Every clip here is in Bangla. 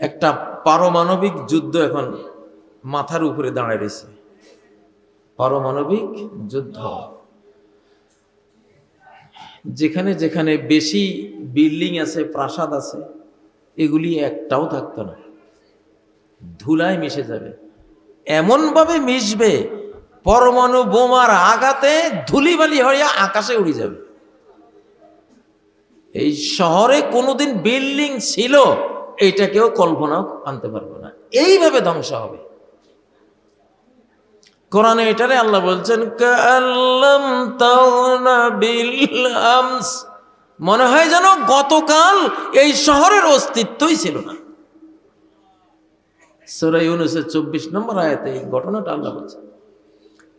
একটা পারমাণবিক যুদ্ধ এখন মাথার উপরে দাঁড়ায় রয়েছে। পারমাণবিক যুদ্ধ, যেখানে যেখানে বেশি বিল্ডিং আছে, প্রাসাদ আছে, এগুলি একটাও থাকতো না, ধুলায় মিশে যাবে। এমনভাবে মিশবে, পরমাণু বোমার আঘাতে ধুলিবালি হয়ে আকাশে উড়ে যাবে। এই শহরে কোনোদিন বিল্ডিং ছিল এটা কেউ কল্পনাও আনতে পারবে না, এইভাবে ধ্বংস হবে। কোরআনে এটারে আল্লাহ বলছেন কাল্লাম তাওনা বিল আমস, মনে হয় যেন গতকাল এই শহরের অস্তিত্বই ছিল না। সূরা ইউনূসের 24 নম্বর আয়াতে এই ঘটনাটা আল্লাহ বলছেন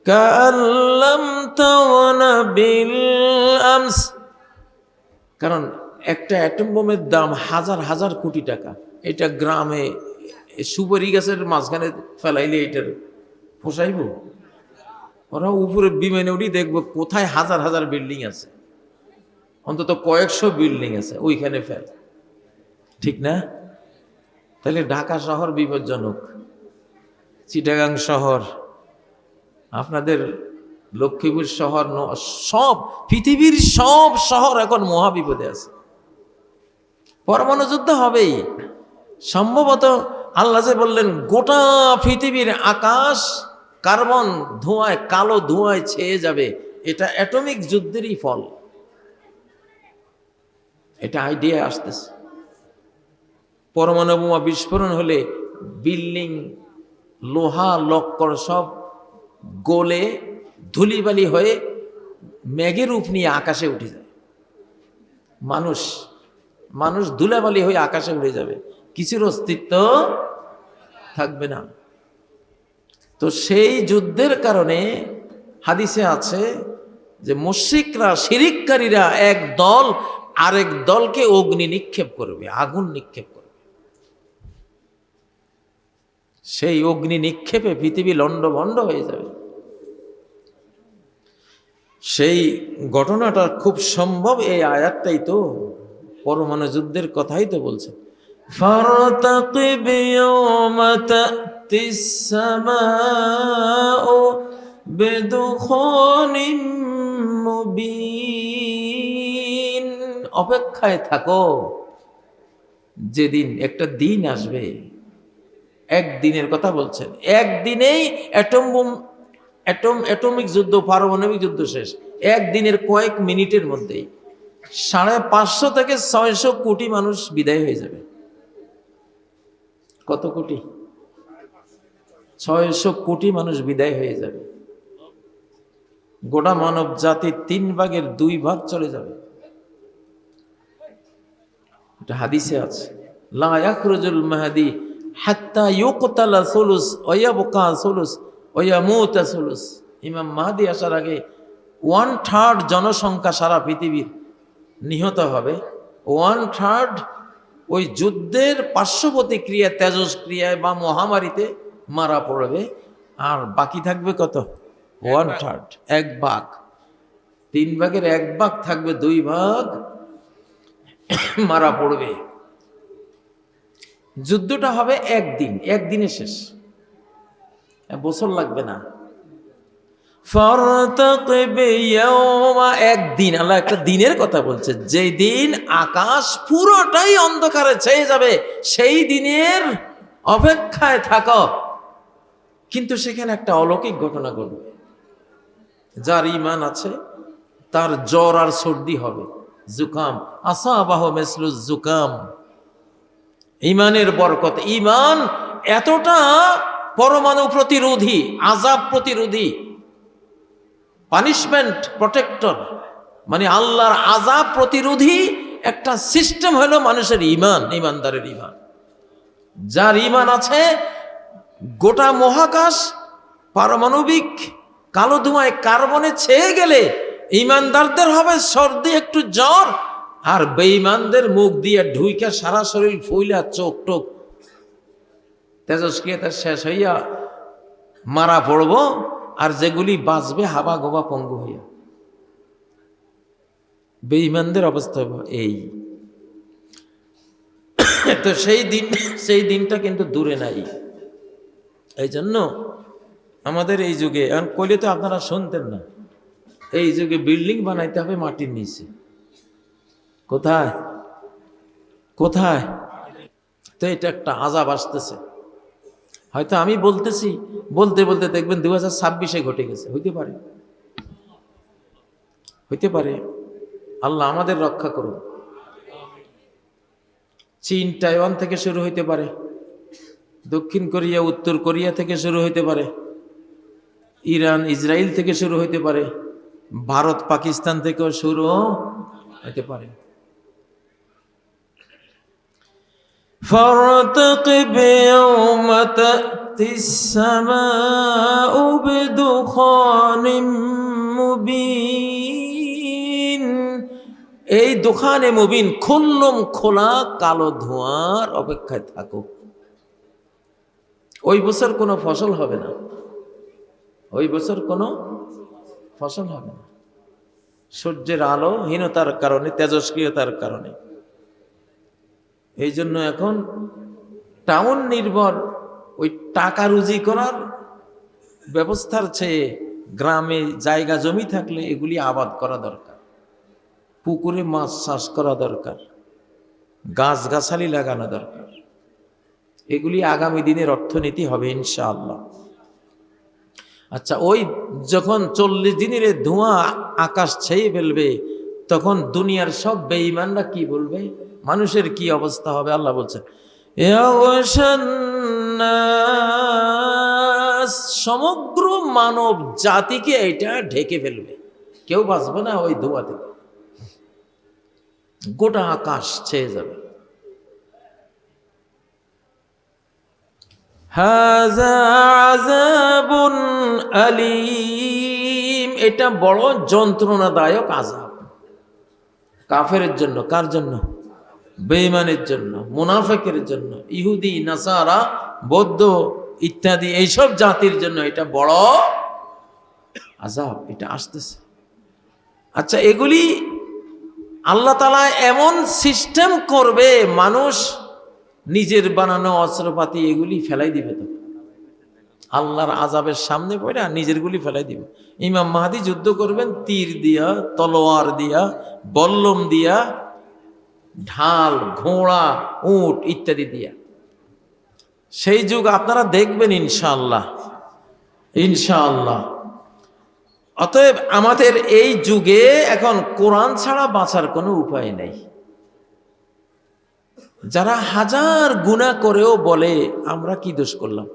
কাল্লাম তাওনা বিল আমস। কারণ একটা অ্যাটম বোমের দাম হাজার হাজার কোটি টাকা। এটা গ্রামে সুপারি গাছের মাঝখানে ফেলাইলে এটার পোষাইব? ওরা উপরে বিমানে উঠি দেখবো কোথায় হাজার হাজার বিল্ডিং আছে, অন্তত কয়েকশো বিল্ডিং আছে, ওইখানে ফেল, ঠিক না? তাহলে ঢাকা শহর বিপজ্জনক, চিটাগাং শহর, আপনাদের লক্ষ্মীপুর শহর, সব পৃথিবীর সব শহর এখন মহাবিপদে আছে। পরমাণু যুদ্ধ হবেই সম্ভবত। আল্লাহ যে বললেন গোটা পৃথিবীর আকাশ কার্বন ধোঁয়ায়, কালো ধোঁয়ায় ছেয়ে যাবে, এটা অ্যাটমিক যুদ্ধেরই ফল। এটা আইডিয়া আসতেছে। পরমাণু বোমা বিস্ফোরণ হলে বিল্ডিং, লোহা, লক্কর সব গলে ধুলিবালি হয়ে মেঘের রূপ নিয়ে আকাশে উঠে যায়। মানুষ ধুলাবালি হয়ে আকাশে উড়ে যাবে, কিছুর অস্তিত্ব থাকবে না। তো সেই যুদ্ধের কারণে হাদিসে আছে যে মুশরিকরা, শিরিককারীরা এক দল আরেক দলকে অগ্নি নিক্ষেপ করবে, আগুন নিক্ষেপ করবে। সেই অগ্নি নিক্ষেপে পৃথিবী লণ্ডভণ্ড হয়ে যাবে। সেই ঘটনাটা খুব সম্ভব এই আয়াতটাই তো, পরমাণু যুদ্ধের কথাই তো বলছে। ফারতাকিব ইয়াওমা তা'তিস সামাউ বিদুখানিম মুবিন, অপেক্ষায় থাকো, যেদিন একটা দিন আসবে, একদিনের কথা বলছেন, একদিনেই অ্যাটমিক যুদ্ধ, পারমাণবিক যুদ্ধ শেষ একদিনের কয়েক মিনিটের মধ্যেই। 550 থেকে 600 কোটি মানুষ বিদায় হয়ে যাবে। কত কোটি? 600 কোটি মানুষ বিদায় হয়ে যাবে। গোটা মানব জাতির 3 ভাগের 2 ভাগ চলে যাবে। এটা হাদিসে আছে, লা ইয়াখরুজুল মাহদি হাত্তা ইউকতালা সুলুস ওয়া ইয়াবকা সুলুস ওয়া ইয়ামুতা সুলুস। ইমাম মাহদি আসার আগে 1/3 জনসংখ্যা সারা পৃথিবীর নিহত হবে, 1/3 ওই যুদ্ধের পার্শ্বপ্রতিক্রিয়া, তেজস্ক্রিয়ায় বা মহামারীতে মারা পড়বে। আর বাকি থাকবে কত? 1/3, 1 ভাগ। 3 ভাগের 1 ভাগ থাকবে, 2 ভাগ মারা পড়বে। যুদ্ধটা হবে একদিনে শেষ, বছর লাগবে না। ফারতাকিব ইয়াওমা, একদিন, আল্লাহ একটা দিনের কথা বলছে, যেই দিন আকাশ পুরোটাই অন্ধকারে ছেয়ে যাবে, সেই দিনের অপেক্ষায় থাকো। কিন্তু সেখানে একটা অলৌকিক ঘটনা ঘটবে। যার ঈমান আছে তার জ্বর আর সর্দি হবে, জুকাম, আসাবাহু মিসলু জুকাম। ঈমানের বরকত, ঈমান এতটা পরমাণু প্রতিরোধী, আযাব প্রতিরোধী, পানিশমেন্ট প্রটেক্টর, মানে আল্লাহর আযাব প্রতিরোধী একটা সিস্টেম হলো মানুষের ঈমান, ঈমানদারের ঈমান। যার ঈমান আছে, গোটা মহাকাশ পারমাণবিক কালো ধোঁয়ায়, কার্বনে ছেয়ে গেলে ঈমানদারদের হবে সর্দি, একটু জ্বর, আর বেঈমানদের মুখ দিয়ে ঢুইকা সারা শরীর ফুইলা, চোখ টোক তেজস্ক্রিয়তা শেষ হইয়া মারা পড়ব। আর যেগুলি বাঁচবে হাবা গোবা পঙ্গু হইয়া। বেঈমানদের অবস্থা এই। তো সেই দিনটা কিন্তু দূরে নাই। এই জন্য আমাদের এই যুগে, এখন কইলে তো আপনারা শুনতেন না, এই যুগে বিল্ডিং বানাইতে হবে মাটির নিচে। কোথায় কোথায়? তো এটা একটা আযাব আসতেছে। হয়তো আমি বলতেছি, বলতে বলতে দেখবেন 2026-এ ঘটে গেছে। হইতে পারে। আল্লাহ আমাদের রক্ষা করুন। চীন তাইওয়ান থেকে শুরু হইতে পারে, দক্ষিণ কোরিয়া উত্তর কোরিয়া থেকে শুরু হইতে পারে, ইরান ইসরায়েল থেকে শুরু হইতে পারে, ভারত পাকিস্তান থেকেও শুরু হইতে পারে। فارتقب يوم تأتي السماء بدخان مبين। এই দুখানে মুবিন, খুল্লম খোলা কালো ধোঁয়ার অপেক্ষায় থাকো। ওই বছর কোনো ফসল হবে না, ওই বছর কোনো ফসল হবে না, সূর্যের আলো হীনতার কারণে, তেজস্ক্রিয়তার কারণে। এই জন্য এখন টাউন নির্ভর ওই টাকা রুজি করার ব্যবস্থার চেয়ে গ্রামে জায়গা জমি থাকলে এগুলি আবাদ করা দরকার, পুকুরে মাছ চাষ করা দরকার, গাছগাছালি লাগানো দরকার। এগুলি আগামী দিনের অর্থনীতি হবে ইনশাআল্লাহ। আচ্ছা, ওই যখন 40 দিনের ধোঁয়া আকাশ ছেয়ে ফেলবে, তখন দুনিয়ার সব বেঈমানরা কি বলবে, মানুষের কি অবস্থা হবে? আল্লাহ বলছেন সমগ্র মানব জাতিকে এটা ঢেকে ফেলবে, কেউ বাঁচবে না ওই ধোঁয়া থেকে, গোটা আকাশ ছেয়ে যাবে। হাযা আযাবুন আলীম, এটা বড় যন্ত্রণাদায়ক আযাব কাফেরের জন্য। কার জন্য? বেঈমানের জন্য, মুনাফিকের জন্য, ইহুদি নাসারা বৌদ্ধ ইত্যাদি এইসব জাতির জন্য এটা বড় আযাব, এটা আসতেছে। আচ্ছা, এগুলি আল্লাহ তাআলা এমন সিস্টেম করবে, মানুষ নিজের বানানো অস্ত্রপাতি এগুলি ফেলাই দিবে। তো আল্লাহর আযাবের সামনে পড়ে নিজের গুলি ফেলাই দিবে। ইমাম মাহদী যুদ্ধ করবেন তীর দিয়া, তলোয়ার দিয়া, বল্লম দিয়া, ঢাল, ঘোড়া, উট ইত্যাদি দিয়া। সেই যুগ আপনারা দেখবেন ইনশাআল্লাহ, ইনশাআল্লাহ। অতএব আমাদের এই যুগে এখন কোরআন ছাড়া বাঁচার কোনো উপায় নেই। যারা হাজার গুনাহ করেও বলে আমরা কি দোষ করলাম,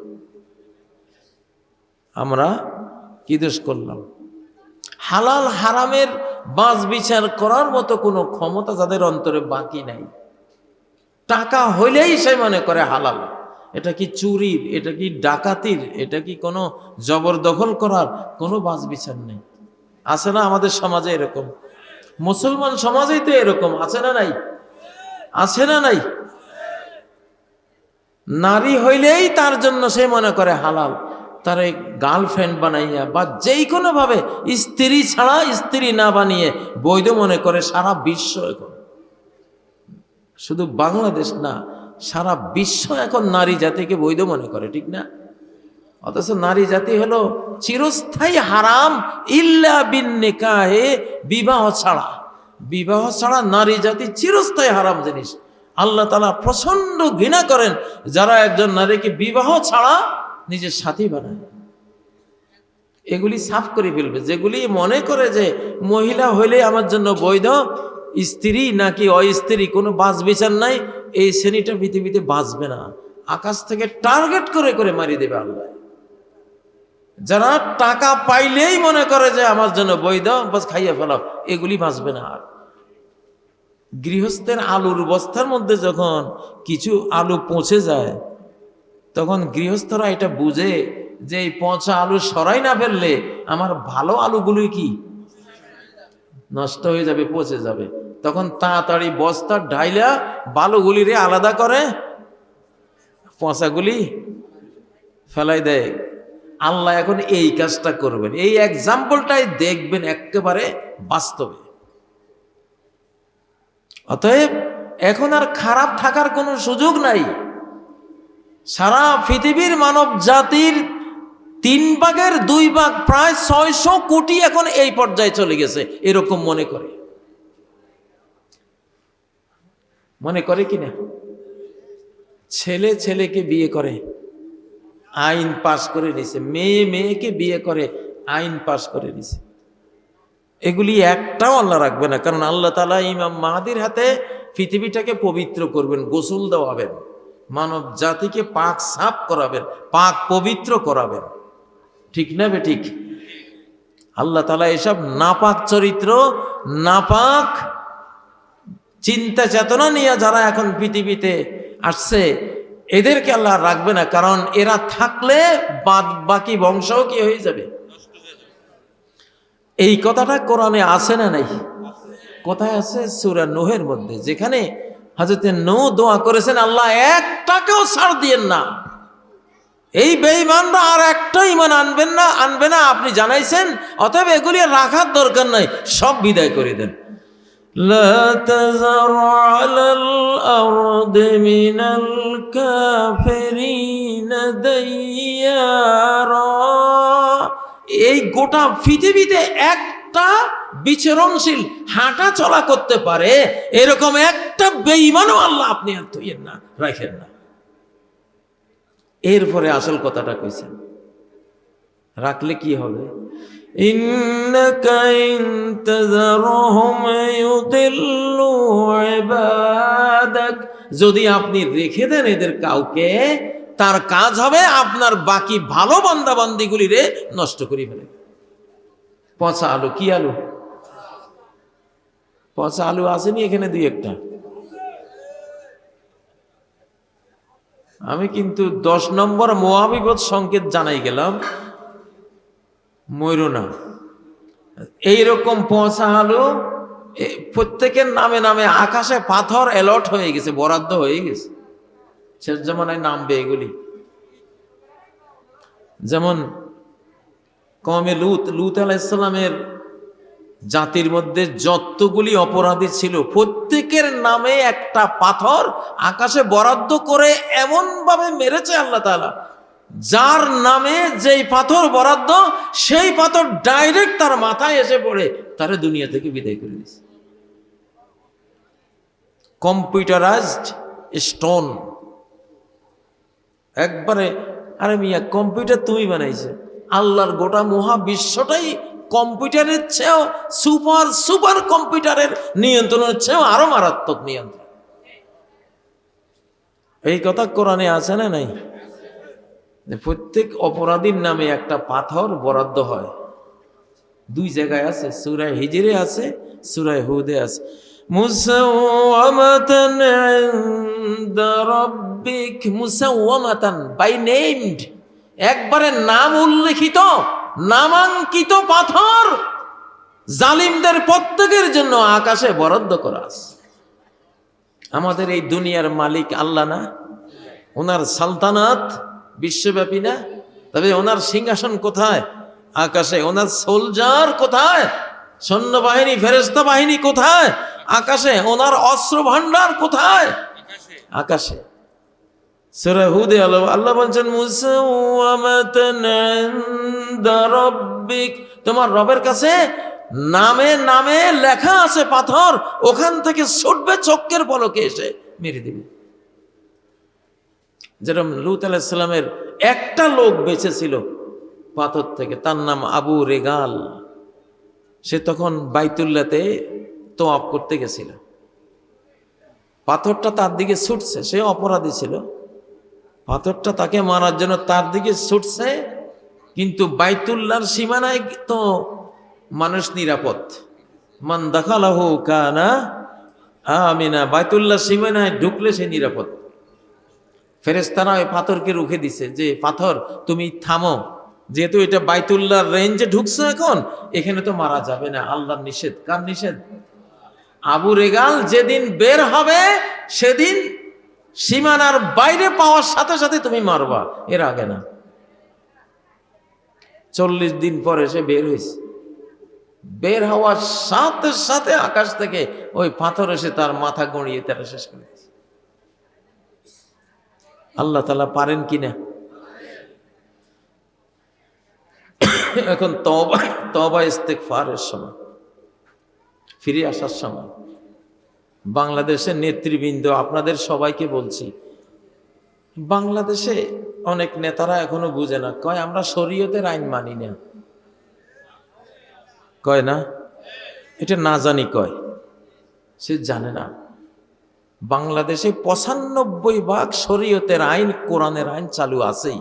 আমরা কি দোষ করলাম, হালাল হারামের বাঁচ বিচার করার মতো কোনো ক্ষমতা যাদের অন্তরে বাকি নাই। টাকা হইলেই সে মনে করে হালাল। এটা কি চুরির, এটা কি ডাকাতির, এটা কি কোনো জবরদখল করার কোনো বাঁচ বিচার নেই। আছে না আমাদের সমাজে এরকম? মুসলমান সমাজেই তো এরকম আছে না নাই? আছে না নাই? নারী হইলেই তার জন্য সে মনে করে হালাল, তার গার্লফ্রেন্ড বানাইয়া বা যেই কোনো ভাবে স্ত্রী ছাড়া স্ত্রী না বানিয়ে বৈধ মনে করে সারা বিশ্ব। এখন শুধু বাংলাদেশ না, সারা বিশ্ব এখন নারী জাতিকে বৈধ মনে করে, ঠিক না? অথচ নারী জাতি হলো চিরস্থায়ী হারাম, ইল্লা বিন নিকাহে, বিবাহ ছাড়া। বিবাহ ছাড়া নারী জাতি চিরস্থায়ী হারাম জিনিস। আল্লাহ তাআলা প্রচন্ড ঘৃণা করেন যারা একজন নারীকে বিবাহ ছাড়া নিজের সাথী বানায়। এগুলি সাফ করে ফেলবে। যেগুলি মনে করে যে মহিলা হইলে আমার জন্য বৈধ, স্ত্রী নাকি অস্ত্রী কোনো বাঁচ বিচার নাই, এই শ্রেণীটা পৃথিবীতে বাঁচবে না। আকাশ থেকে টার্গেট করে করে মারিয়ে দেবে আল্লাহ। যারা টাকা পাইলেই মনে করে যে আমার জন্য বৈধ, বাস খাইয়ে ফেলাও, এগুলি বাঁচবে না। আর গৃহস্থের আলুর বস্তার মধ্যে যখন কিছু আলু পচে যায়, তখন গৃহস্থরা এটা বুঝে যে এই পচা আলু সরাই না ফেললে আমার ভালো আলুগুলি কি নষ্ট হয়ে যাবে, পচে যাবে। তখন তাড়াতাড়ি বস্তা ঢাইলা বালুগুলিরে আলাদা করে পচাগুলি ফেলাই দেয়। আল্লাহ এখন এই কাজটা করবেন, এই এক্সাম্পলটাই দেখবেন একেবারে বাস্তবে। অতএব এখন আর খারাপ থাকার কোনো সুযোগ নাই। সারা পৃথিবীর মানব জাতির 3/2 প্রায় 600 কোটি এখন এই পর্যায়ে চলে গেছে, এরকম মনে করে কিনা? ছেলে ছেলেকে বিয়ে করে, আইন পাশ করে নিছে, মেয়ে মেয়েকে বিয়ে করে, আইন পাশ করে নিছে। এগুলি একটাও আল্লাহ রাখবে না, কারণ আল্লাহ তাআলা ইমাম মাহদির হাতে পৃথিবীটাকে পবিত্র করবেন, গোসল দেওয়াবেন, মানব জাতিকে পাক সাফ করাবেন, পাক পবিত্র করাবেন। ঠিক না বে ঠিক? আল্লাহ তাআলা এসব নাপাক চরিত্র, নাপাক চিন্তা চেতনা নিয়ে যারা এখন পৃথিবীতে আসছে, এদেরকে আল্লাহ রাখবে না, কারণ এরা থাকলে বাকি বংশও কি হয়ে যাবে। এই কথাটা কোরআনে আছে না নাই? কোথায় আছে? সূরা নূহের মধ্যে, যেখানে হযরত নূহ দোয়া করেছেন, আল্লাহ একটাকেও ছাড় দিয়েন না, এই বেঈমানরা আর একটা ঈমান আনবে না আপনি জানাইছেন, অতএব এগুলি রাখার দরকার নাই, সব বিদায় করে দেন। লা তাযার আলাল আরদি মিনাল কাফিরিনা দাইয়ারা। এই গোটা পৃথিবীতে একটা বিচরণশীল হাঁটা চলা করতে পারে এরকম একটা বেঈমানও আল্লাহ আপনি আর থইয়েন না, রাখেন না। এরপরে আসল কথাটা কইছেন, রাখলে কি হবে? ইন্নাকা ইনতাযারহুম ইউদিল্লু ইবাদাক, যদি আপনি রেখে দেন এদের কাউকে, তার কাজ হবে আপনার বাকি ভালো বান্দাবান্দিগুলিরে নষ্ট করে ফেলে। পচা আলু, কি আলু? পচা আলু আসেনি এখানে দুই একটা? আমি কিন্তু 10 নম্বর মহাবিপদ সংকেত জানাই গেলাম, ময়ূর না। এইরকম পচা আলু প্রত্যেকের নামে নামে আকাশে পাথর অ্যালট হয়ে গেছে, বরাদ্দ হয়ে গেছে, শেষ জামানায় নামবে এগুলি। যেমন কওমে লূত আলাইহিস সালামের জাতির মধ্যে যতগুলি অপরাধী ছিল, প্রত্যেকের নামে একটা পাথর আকাশে বরাদ্দ করে এমন ভাবে মেরেছে আল্লাহ তাআলা, যার নামে যেই পাথর বরাদ্দ সেই পাথর ডাইরেক্ট তার মাথায় এসে পড়ে, তারে দুনিয়া থেকে বিদায় করে দিয়েছে। কম্পিউটারাইজড স্টোন একবারে। আরে মিয়া, কম্পিউটার তুমি বানাইছো, আল্লাহর গোটা মহাবিশ্বটাই কম্পিউটারের চেয়েও সুপার কম্পিউটারের নিয়ন্ত্রণের চেয়েও আরো মারাত্মক নিয়ন্ত্রণ। এই কথা কোরআনে আছে না নাই? প্রত্যেক অপরাধীর নামে একটা পাথর বরাদ্দ হয়, 2 জায়গায় আছে, সূরা হিজরে আছে, সূরা হুদে আছে। মুসাওয়ামাতান ইনদা রাব্বিক, মুসাওয়ামাতান বাই নেমড, একবারে নাম উল্লেখিত, নামাঙ্কিত পাথর জালিমদের প্রত্যেকের জন্য আকাশে বরাদ্দ করা আছে। আমাদের এই দুনিয়ার মালিক আল্লাহ না? ওনার সালতানাত বিশ্বব্যাপী না? তবে ওনার সিংহাসন কোথায়? আকাশে। ওনার সোলজার কোথায়? সৈন্যবাহিনী, ফেরেশতা বাহিনী কোথায়? আকাশে। ওনার অস্ত্র ভান্ডার কোথায়? আকাশে। সূরা হুদে আল্লাহ বলছেন, মুসাওয়ামাতান ইনদা রাব্বিক, তোমার রবের কাছে নামে নামে লেখা আছে পাথর, ওখান থেকে ছুটবে চোখের পলকে এসে মেরে দিবে। যেরকম লূত আলাইহিস সালামের একটা লোক বেঁচে ছিল পাথর থেকে, তার নাম আবু রেগাল। সে তখন বাইতুল্লাহতে তোয়াফ করতে গেছিল, পাথরটা তার দিকে ছুটছে, সে অপরাধী ছিল, পাথরটা তাকে মারার জন্য তার দিকে ছুটছে, কিন্তু বাইতুল্লাহর সীমানায় তো মানুষ নিরাপদ, মান দাখালাহু কানা আমিনা, বাইতুল্লাহর সীমানায় ঢুকলে সে নিরাপদ। ফেরেশতারা ওই পাথরকে রুখে দিছে যে পাথর তুমি থামো, যেহেতু এটা বাইতুল্লাহর রেঞ্জে ঢুকছে, এখন এখানে তো মারা যাবে না, আল্লাহর নিষেধ। কার নিষেধ? আবু রেগাল যেদিন বের হবে সেদিন সীমানার বাইরে পাওয়ার সাথে সাথে তুমি মারবা, এর আগে না। 40 দিন পরে সে বের হয়েছে, বের হওয়ার সাথে সাথে আকাশ থেকে ওই পাথর এসে তার মাথা গড়িয়ে তারা শেষ করে দিয়েছে। আল্লাহ তাআলা পারেন কিনা? এখন তওবা ইস্তেগফারের সময়, ফিরে আসার সময়। বাংলাদেশের নেতৃবৃন্দ, আপনাদের সবাইকে বলছি, বাংলাদেশে অনেক নেতারা এখনো বুঝে না, কয় আমরা শরীয়তের আইন মানি না, কয় না, এটা না জানি কয়, সে জানে না। বাংলাদেশে ৯৫% শরীয়তের আইন, কোরআনের আইন চালু আছেই,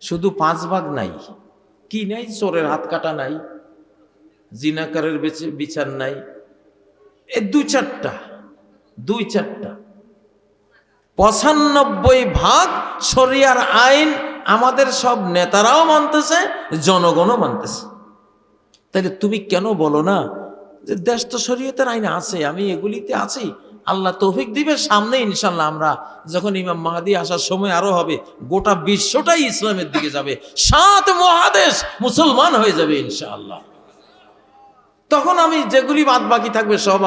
শুধু 5% নাই। কি নাই? চোরের হাত কাটা নাই, জিনাকারের বিচার নাই, এই 2-4টা 95% শরিয়ার আইন আমাদের সব নেতারাও মানতেছে, জনগণও মানতেছে। তাহলে তুমি কেন বলো না যে দেশ তো শরীয়তের আইন আছে, আমি এগুলিতে আছি, আল্লাহ তৌফিক দিবে, সামনে ইনশাল্লাহ আমরা যখন ইমাম মাহদী আসার সময় আরো হবে, গোটা বিশ্বটাই ইসলামের দিকে যাবে, 7 মহাদেশ মুসলমান হয়ে যাবে ইনশাআল্লাহ। তখন আমি যেগুলি বাদ বাকি থাকবে সব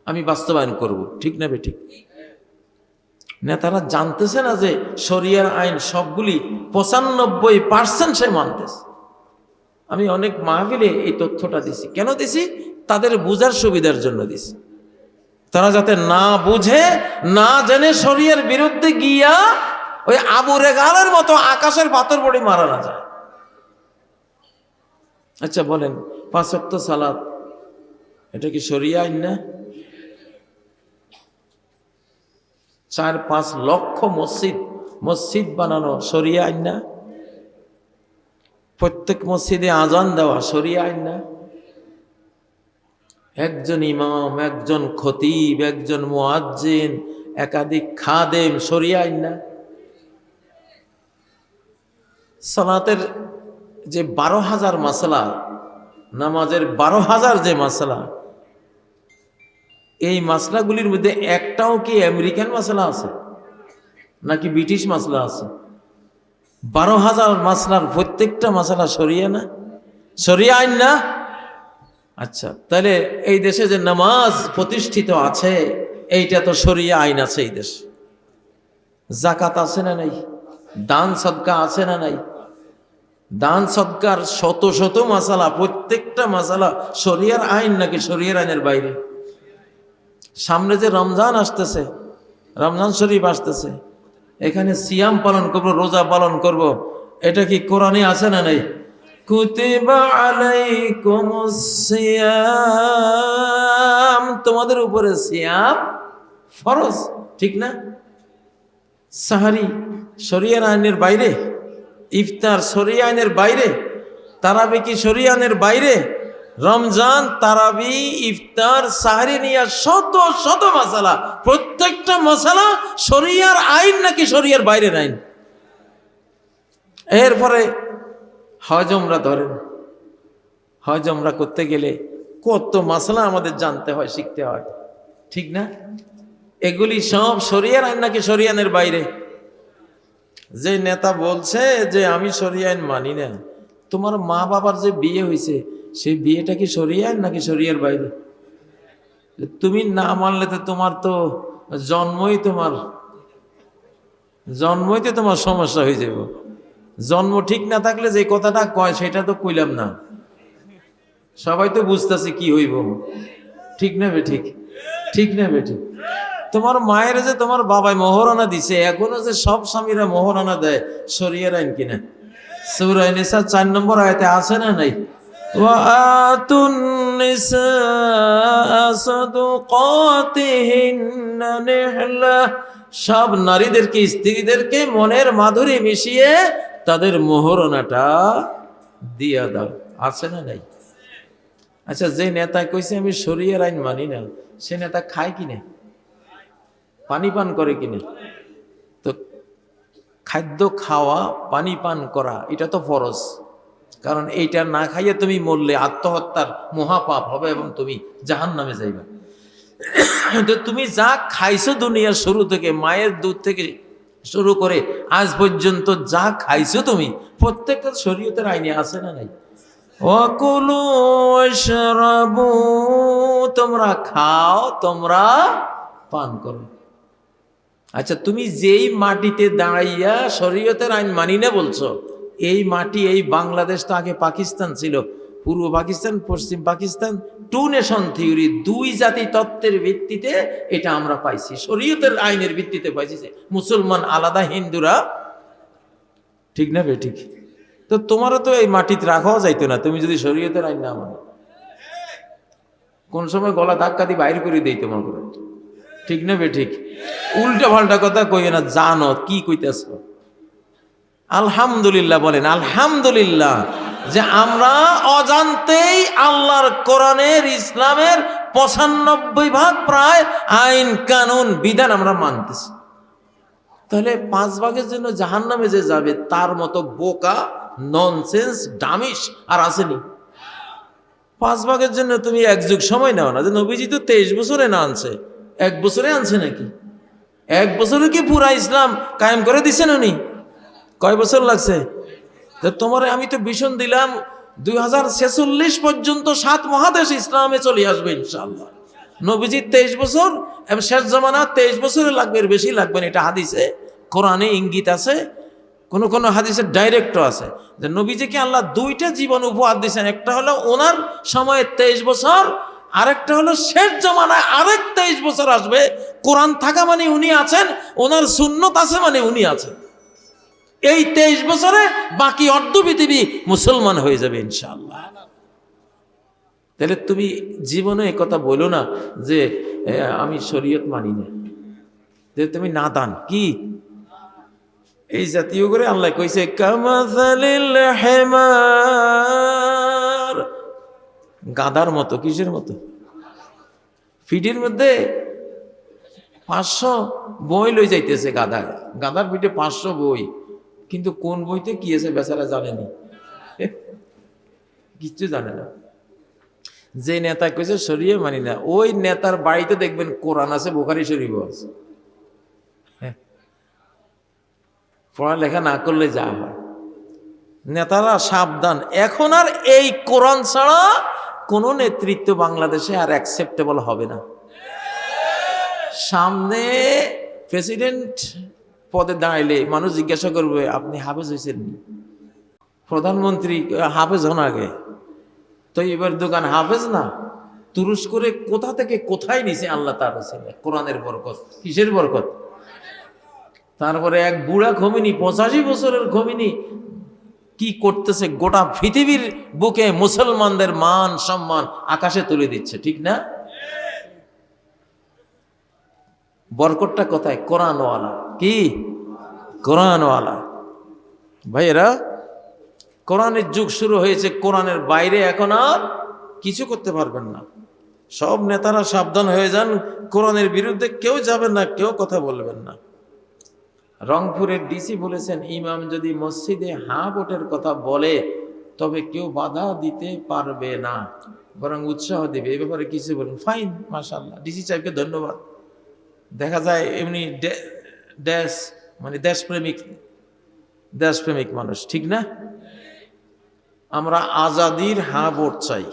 আমি বাস্তবায়ন করব। ঠিক না বেঠিক? নেতারা জানতেছে না যে শরিয়ার আইন সবগুলি 95% সে মানতেছে। আমি অনেক মাহফিলে এই তথ্যটা দিছি। কেন দিছি? তাদের বুঝার সুবিধার জন্য দিছি, তারা যাতে না বুঝে, না জেনে শরিয়ার বিরুদ্ধে গিয়া ওই আবু রেগালের মতো আকাশের পাথর পড়ে মারা না যায়। আচ্ছা বলেন, 5 ওয়াক্ত সালাত এটা কি শরিয়া আইন না? 4-5 লক্ষ মসজিদ বানানো শরিয়া আইন না? প্রত্যেক মসজিদে আজান দেওয়া শরিয়া আইন না? একজন ইমাম, একজন খতিব, একজন মুয়াজ্জিন, একাধিক খাদেম শরিয়া আইন না? সালাতের যে 12,000 মাসলা, নামাজের 12,000 যে মাসলা, এই মাসলাগুলির মধ্যে একটাও কি আমেরিকান মাসলা আছে নাকি ব্রিটিশ মাসলা আছে? 12,000 মাসলার প্রত্যেকটা মাসলা শরিয়া না? শরিয়া আইন না? আচ্ছা, তাহলে এই দেশে যে নামাজ প্রতিষ্ঠিত আছে, এইটা তো শরিয়া আইন আছে এই দেশে। যাকাত আছে না নাই? দান সদকা আছে না নাই? দান সদকার শত শত মাসালা, প্রত্যেকটা মাসালা শরিয়ার আইন নাকি শরিয়ার আইনের বাইরে? সামনে যে রমজান আসতেছে, রমজান শরীফ আসতেছে, এখানে সিয়াম পালন করব, রোজা পালন করব, এটা কি কোরআনে আছে না নাই? কুতিবা আলাইকুমুস সিয়াম, তোমাদের উপরে সিয়াম ফরজ, ঠিক না? সাহারি শরিয়ার আইনের বাইরে? ইফতার শরিয়া আইনের বাইরে? তারাবি কি শরিয়া আইনের বাইরে? রমজান, তারাবি, ইফতার, সাহারি নিয়ে শত শত মাসালা, প্রত্যেকটা মশালা শরিয়ার আইন নাকি শরিয়ার বাইরের আইন? এরপরে হজ উমরা ধরেন, হজ উমরা করতে গেলে কত মাসালা আমাদের জানতে হয়, শিখতে হয়, ঠিক না? এগুলি সব শরিয়ার আইন নাকি শরিয়া আইনের বাইরে? যে নেতা বলছে যে আমি শরিয়া আইন মানি না, তোমার মা বাবার যে বিয়ে হয়েছে সেই বিয়েটা কি শরিয়া আইন নাকি শরিয়ার বাইরে? তুমি না মানলে তো তোমার তো জন্মই তোমার সমস্যা হয়ে যাবে। জন্ম ঠিক না থাকলে যে কথাটা কয় সেটা তো কইলাম না, সবাই তো বুঝতেছে কি হইব, ঠিক না বেঠিক? ঠিক না বেঠিক? তোমার মায়ের যে তোমার বাবাই মোহরানা দিছে, এখনো যে সব স্বামীরা মোহরানা দেয়, শরিয়ার আইন কিনা? সূরা নিসা 4 নম্বর আয়াতে আছে না নাই? ওয়াতুন নিসা সাদুকাতিহিন্না নিহলা, সব নারীদেরকে, স্ত্রীদেরকে মনের মাধুরী মিশিয়ে তাদের মোহরানাটা দিয়া দাও, আছে না নাই? আচ্ছা, যে নেতা কইছে আমি শরিয়ার আইন মানি না, সে নেতা খায় কিনা? পানি পান করে কিনা? তো খাদ্য খাওয়া, পানি পান করা এটা তো ফরজ, কারণ এইটা না খাইয়ে তুমি মরলে আত্মহত্যার মহাপাপ হবে এবং তুমি জাহান্নামে যাইবা। তো তুমি যা খাইছো দুনিয়ার শুরু থেকে, মায়ের দুধ থেকে শুরু করে আজ পর্যন্ত যা খাইছো তুমি, প্রত্যেকটা শরীয়তের আইনে আছে না নাই? ওয়াকুলু ওয়াশরাবু, তোমরা খাও, তোমরা পান করো। আচ্ছা, তুমি যেই মাটিতে দাঁড়াইয়া শরীয়তের আইন মানি না বলছো, এই মাটি, এই বাংলাদেশ তো আগে পাকিস্তান ছিল। পূর্ব পাকিস্তান, পশ্চিম পাকিস্তান, টু নেশন থিওরি, দুই জাতি তত্ত্বের ভিত্তিতে এটা আমরা পাইছি, শরীয়তের আইনের ভিত্তিতে পাইছি। মুসলমান আলাদা, হিন্দুরা, ঠিক না বে ঠিক? তো তোমারও তো এই মাটিতে রাখাও যাইতো না তুমি যদি শরীয়তের আইন না মানো। কোন সময় গলা ধাক্কা দিয়ে বাইর করে দিই তোমার করে, ঠিক না বে ঠিক? উল্টা পাল্টা কথা কইবে না, জানো কি কইতেছ। আলহামদুলিল্লাহ বলেন, আলহামদুলিল্লাহ যে আমরা অজান্তেই আল্লাহর কোরআনের, ইসলামের ৯৫% প্রায় আইন কানুন বিধান আমরা মানতেছি। তাহলে ৫ ভাগের জন্য জাহান্নামে যে যাবে তার মতো বোকা, ননসেন্স, ডামিশ আর আসেনি। ৫ ভাগের জন্য তুমি এক যুগ সময় নাও না। যে নবীজি তো ২৩ বছরে না আনছে, ১ বছরে আনছে নাকি? ১ বছরে কি পুরা ইসলাম কায়েম করে দিচ্ছেন উনি? কয় বছর লাগছে? তো তোমার আমি তো ভীষণ দিলাম ২০৪৬ পর্যন্ত ৭ মহাদেশ ইসলামে চলে আসবে ইনশাআল্লাহ। নবীজি ২৩ বছর, শেষ জামানা ২৩ বছরে লাগবে, এর বেশি লাগবে না। এটা হাদিসে, কোরআনে ইঙ্গিত আছে, কোন কোন হাদিসে ডাইরেক্টও আছে যে নবীজিকে আল্লাহ ২টা জীবন উপহার দিয়েছেন। একটা হলো ওনার সময়ে ২৩ বছর, আরেকটা হলো শেষ জামানায় আরেক ২৩ বছর আসবে। কোরআন থাকা মানে উনি আছেন, ওনার সুন্নত আছে মানে উনি আছেন। এই ২৩ বছরে বাকি অর্ধ পৃথিবী মুসলমান হয়ে যাবে ইনশাআল্লাহ। তাহলে তুমি জীবনে একথা বলো না যে আমি শরীয়ত মানি না, তুমি নাদান। কি এই জাতীয় করে আল্লাহ কইছে কামাসালিল হিমার, গাধার মতো। কিসের মতো? ফিটের মধ্যে ৫০০ বই লই যাইতেছে গাধায়, গাধার পিঠে ৫০০ বই, কিন্তু কোন বইতে কি আছে বেচারা জানেনি, কিচ্ছু জানে না। যে নেতা কইছে শরীয় মানি না, ওই নেতার বাড়িতে দেখবেন কোরআন আছে, বুখারী শরীফও আছে। পড়ালেখা না করলে যা হয়। নেতারা সাবধান, এখন আর এই কোরআন ছাড়া কোনো নেতৃত্ব বাংলাদেশে আর অ্যাকসেপ্টেবল হবে না। সামনে প্রেসিডেন্ট পদে দাঁড়াইলে মানুষ জিজ্ঞাসা করবে আপনি হাফেজ হয়েছেন? প্রধানমন্ত্রী হাফেজ হন আগে। তো এবার দোকান হাফেজ না, তুরস্করে কোথা থেকে কোথায় নিছে আল্লাহ তার ছেলে, কোরআনের বরকত। কিসের বরকত? তারপরে এক বুড়া খমিনি, ৮৫ বছরের খমিনি কি করতেছে, গোটা পৃথিবীর বুকে মুসলমানদের মান সম্মান আকাশে তুলে দিচ্ছে, ঠিক না? বরকতটা কোথায়? কোরআনওয়ালা। কি? কোরআনওয়ালা। ভাইয়েরা, কোরআনের যুগ শুরু হয়েছে, কোরআনের বাইরে এখন আর কিছু করতে পারবেন না। সব নেতারা সাবধান হয়ে যান, কোরআনের বিরুদ্ধে কেউ যাবেন না, কেউ কথা বলবেন না। রংপুরের ডিসি বলেছেন ইমাম যদি মসজিদে হাঁ ভোটের কথা বলে তবে কেউ বাধা দিতে পারবে না, বরং উৎসাহ দিবে। এ ব্যাপারে কিছু বলুন। ফাইন, মাশাআল্লাহ, ডিসি সাহেবকে ধন্যবাদ। দেখা যায় এমনি মানে দেশপ্রেমিক মানুষ, ঠিক না? আমরা আজাদির হাঁ ভোট চাই,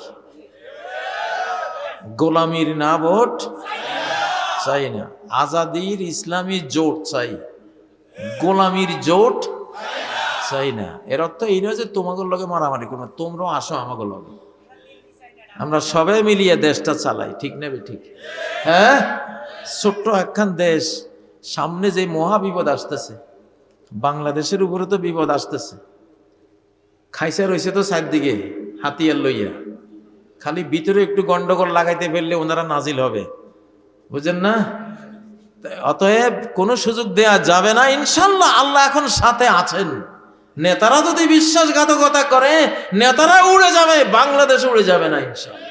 গোলামির না ভোট চাই না। আজাদির ইসলামী জোট চাই, গোলামির জোট চাই না। এর অর্থ এই নয় যে তোমাকে লগে মারামারি করবো, তোমরাও আসো আমাকে লগে, আমরা সবাই মিলিয়ে দেশটা চালাই, ঠিক নেবে ঠিক? হ্যাঁ, ছোট্ট একখান দেশ, সামনে যে মহা বিপদ আসতেছে, বাংলাদেশের উপরে তো বিপদ আসতেছে। খাইসা রয়েছে তো চারদিকে হাতিয়ার লইয়া, খালি ভিতরে একটু গন্ডগোল লাগাইতে ফেললে ওনারা নাজিল হবে, বুঝেন না? অতএব কোনো সুযোগ দেয়া যাবে না ইনশাল্লাহ। আল্লাহ এখন সাথে আছেন। নেতারা যদি বিশ্বাসঘাতকতা করে নেতারা উড়ে যাবে, বাংলাদেশ উড়ে যাবে না ইনশাল্লাহ।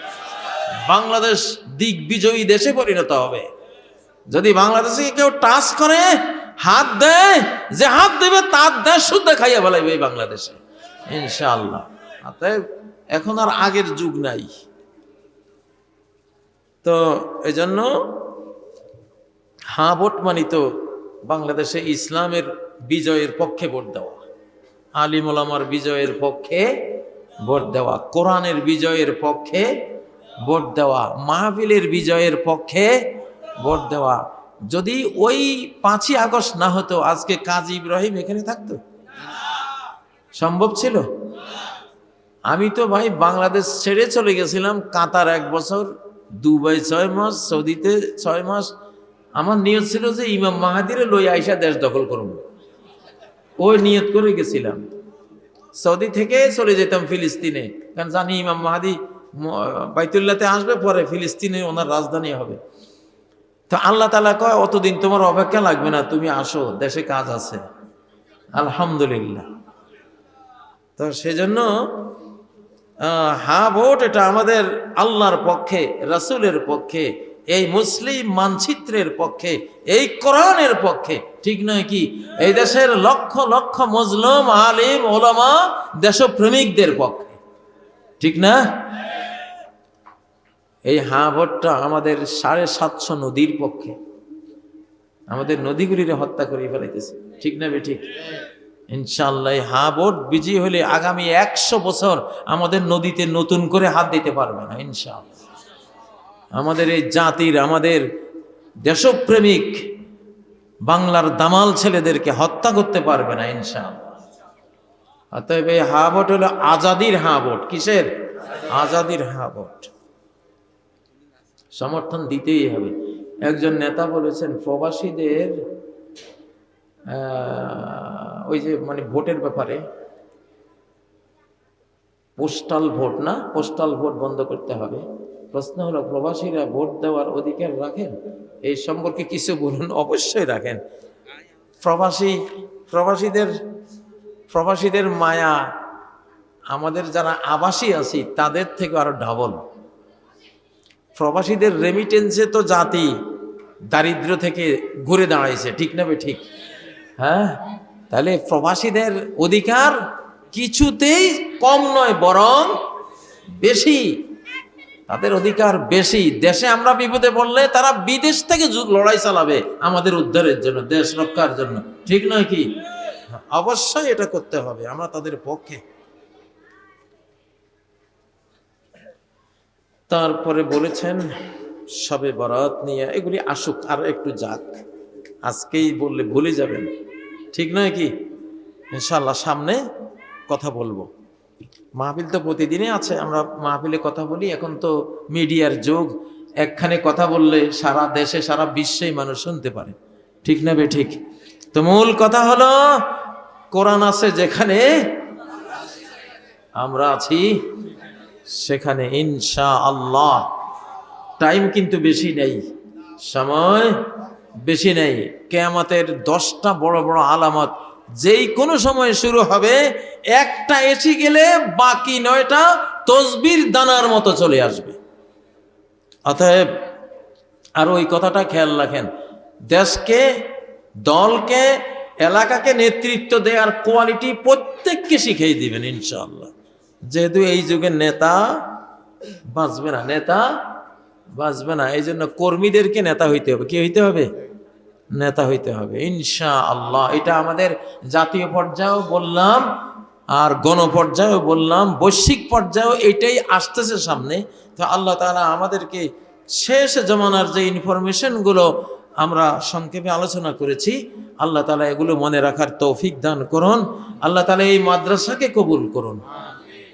বাংলাদেশ দিগ্বিজয়ী দেশে পরিণত হবে। যদি বাংলাদেশে কেউ টাচ করে, হাত দেয়, যে হাত দেবে তার দেশ শুদ্ধ খাইয়া ফেলাইবে এই বাংলাদেশে ইনশাআল্লাহ। অতএব এখন আর আগের যুগ নাই। তো এই জন্য হাঁ ভোট মানি তো বাংলাদেশে ইসলামের বিজয়ের পক্ষে ভোট দেওয়া, আলিম ওলামার বিজয়ের পক্ষে ভোট দেওয়া, কোরআনের বিজয়ের পক্ষে ভোট দেওয়া, মাহফিলের বিজয়ের পক্ষে ভোট দেওয়া। যদি ওই 5ই আগস্ট না হতো, আজকে কাজী ইব্রাহিম এখানে থাকতো? সম্ভব ছিল? আমি তো ভাই বাংলাদেশ ছেড়ে চলে গেছিলাম, কাতার 1 বছর, দুবাই 6 মাস, সৌদিতে 6 মাস। আমার নিয়ত ছিল যে ইমাম মাহাদিরে লই আইসা দেশ দখল করব, ওই নিয়ত করে গেছিলাম। সৌদি থেকে চলে যেতাম ফিলিস্তিনে, কারণ জানি ইমাম মাহাদি বাইতুল্লাহতে আসবে, পরে ফিলিস্তিনে ওনার রাজধানী হবে। তো আল্লাহ তাআলা কয় অতদিন তোমার অপেক্ষা লাগবে না, তুমি আসো, দেশে কাজ আছে। আলহামদুলিল্লাহ। তো সেজন্য হ্যাঁ ভোট, এটা আমাদের আল্লাহর পক্ষে, রাসূলের পক্ষে, এই মুসলিম মানচিত্রের পক্ষে, এই কোরআনের পক্ষে, ঠিক নয় কি? এই দেশের লক্ষ লক্ষ মজলুম আলিম ওলামা দেশপ্রেমিকদের পক্ষে, ঠিক না? এই হ্যাঁ ভোটটা আমাদের 750 নদীর পক্ষে, আমাদের নদীগুলির হত্যা করে ফেলাইতেছে, ঠিক না ঠিক? ইনশাআল্লাহ হ্যাঁ ভোট বিজয়ী হলে আগামী 100 বছর আমাদের নদীতে নতুন করে হাত দিতে পারবে না ইনশাআল্লাহ। আমাদের এই জাতির, আমাদের দেশপ্রেমিক বাংলার দামাল ছেলেদেরকে হত্যা করতে পারবে না ইনশাআল্লাহ। অতএব এই হ্যাঁ ভোট হলো আজাদির হ্যাঁ ভোট। কিসের? আজাদির হ্যাঁ ভোট। সমর্থন দিতেই হবে। একজন নেতা বলেছেন প্রবাসীদের ওই যে মানে ভোটের ব্যাপারে, পোস্টাল ভোট না, পোস্টাল ভোট বন্ধ করতে হবে। প্রশ্ন হলো প্রবাসীরা ভোট দেওয়ার অধিকার রাখেন? এই সম্পর্কে কিছু বলুন। অবশ্যই রাখেন। প্রবাসীদের মায়া আমাদের যারা আবাসী আছি তাদের থেকে আরো ডাবল। প্রবাসীদের রেমিটেন্সে তো জাতি দারিদ্র থেকে ঘুরে দাঁড়াইছে, ঠিক না ঠিক? হ্যাঁ, তাহলে প্রবাসীদের অধিকার কিছুতেই কম নয়, বরং বেশি। তাদের অধিকার বেশি। দেশে আমরা বিপদে পড়লে তারা বিদেশ থেকে লড়াই চালাবে আমাদের উদ্ধারের জন্য, দেশ রক্ষার জন্য, ঠিক নয় কি? অবশ্যই এটা করতে হবে, আমরা তাদের পক্ষে। তারপরে বলেছেন শবে বরাত নিয়ে, এগুলি আসুক, আর একটু যাক, আজকেই বললে ভুলে যাবেন, ঠিক নয় কি? ইনশাআল্লাহ সামনে কথা বলবো। মাহফিল তো প্রতিদিনই আছে, আমরা মাহফিলে কথা বলি। এখন তো মিডিয়ার যুগ, একখানে কথা বললে সারা দেশে সারা বিশ্বেই মানুষ শুনতে পারে, ঠিক না ঠিক? তো মূল কথা হলো কোরআন আছে যেখানে, আমরা আছি সেখানে ইনশাআল্লাহ। টাইম কিন্তু বেশি নেই, সময় বেশি নেই। কিয়ামতের 10টা বড় বড় আলামত যেই কোনো সময় শুরু হবে, একটা এসে গেলে বাকি 9টা তসবির দানার মতো চলে আসবে। অতএব আর ওই কথাটা খেয়াল রাখেন, দেশকে, দলকে, এলাকাকে নেতৃত্ব দেওয়ার কোয়ালিটি প্রত্যেককে শিখিয়ে দিবেন ইনশাআল্লাহ। যেহেতু এই যুগের নেতা বাঁচবে না, নেতা বাঁচবে না, এই জন্য কর্মীদেরকে নেতা হইতে হবে। কি হইতে হবে? নেতা হইতে হবে ইনশাআল্লাহ। এটা আমাদের জাতীয় পর্যায়েও বললাম, আর গণপর্যায়েও বললাম, বৈশ্বিক পর্যায়েও এটাই আসতেছে সামনে। তো আল্লাহ তাআলা আমাদেরকে শেষ জমানার যে ইনফরমেশনগুলো আমরা সংক্ষেপে আলোচনা করেছি, আল্লাহ তাআলা এগুলো মনে রাখার তৌফিক দান করুন। আল্লাহ তাআলা এই মাদ্রাসাকে কবুল করুন।